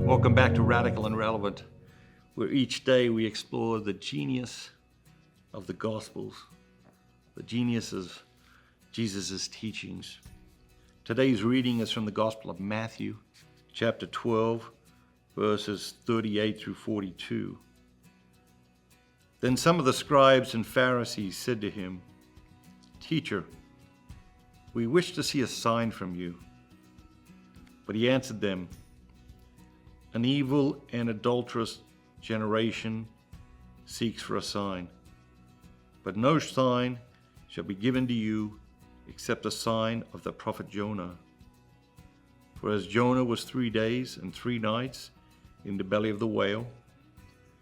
Welcome back to Radical and Relevant, where each day we explore the genius of the Gospels, the genius of Jesus' teachings. Today's reading is from the Gospel of Matthew, chapter 12, verses 38 through 42. Then some of the scribes and Pharisees said to him, "Teacher, we wish to see a sign from you." But he answered them, "An evil and adulterous generation seeks for a sign, but no sign shall be given to you except the sign of the prophet Jonah. For as Jonah was 3 days and 3 nights in the belly of the whale,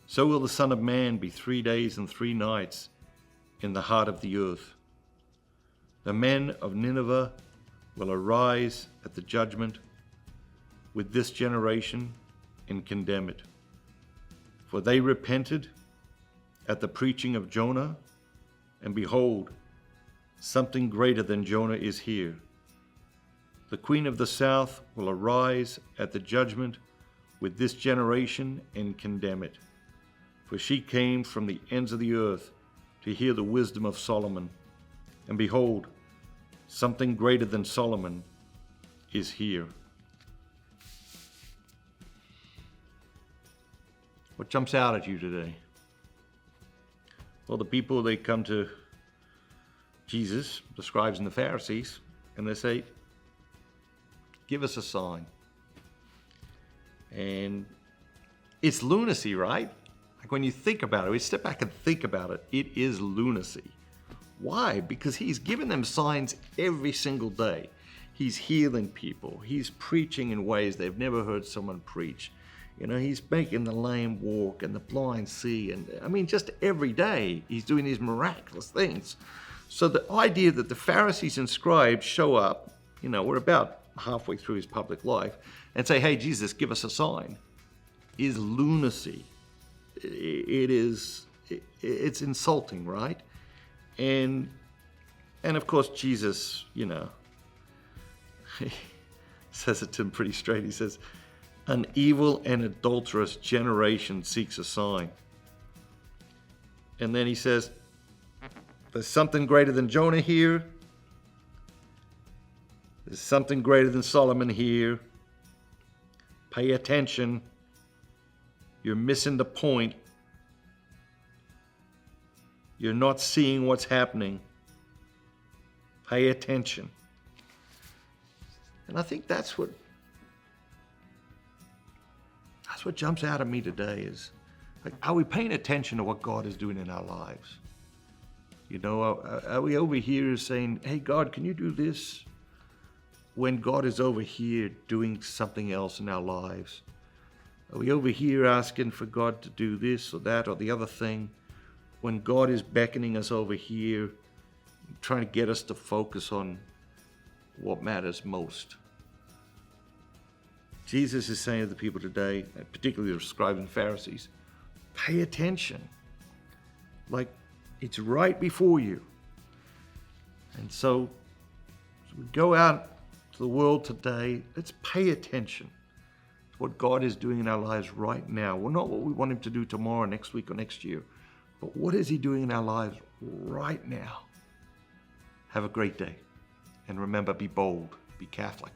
so will the Son of Man be 3 days and 3 nights in the heart of the earth. The men of Nineveh will arise at the judgment with this generation and condemn it. For they repented at the preaching of Jonah, and behold, something greater than Jonah is here. The queen of the south will arise at the judgment with this generation and condemn it. For she came from the ends of the earth to hear the wisdom of Solomon, and behold, something greater than Solomon is here." What jumps out at you today? Well, the people, they come to Jesus, the scribes and the Pharisees, and they say, "Give us a sign." And it's lunacy, right? Like when you think about it, we step back and think about it, it is lunacy. Why? Because he's given them signs every single day. He's healing people. He's preaching in ways they've never heard someone preach. You know, he's making the lame walk and the blind see. And I mean, just every day he's doing these miraculous things. So the idea that the Pharisees and scribes show up, you know, we're about halfway through his public life, and say, "Hey, Jesus, give us a sign," is lunacy. It's insulting, right? And of course, Jesus, you know, he says it to him pretty straight. He says, "An evil and adulterous generation seeks a sign." And then he says, "There's something greater than Jonah here. There's something greater than Solomon here. Pay attention. You're missing the point. You're not seeing what's happening. Pay attention." And I think that's what jumps out at me today is, like, are we paying attention to what God is doing in our lives? You know, are we over here saying, "Hey, God, can you do this?" when God is over here doing something else in our lives? Are we over here asking for God to do this or that or the other thing when God is beckoning us over here, trying to get us to focus on what matters most? Jesus is saying to the people today, particularly the scribes and Pharisees, pay attention. Like, it's right before you. And so, as we go out to the world today, let's pay attention to what God is doing in our lives right now. Well, not what we want him to do tomorrow, next week, or next year, but what is he doing in our lives right now? Have a great day. And remember, be bold, be Catholic.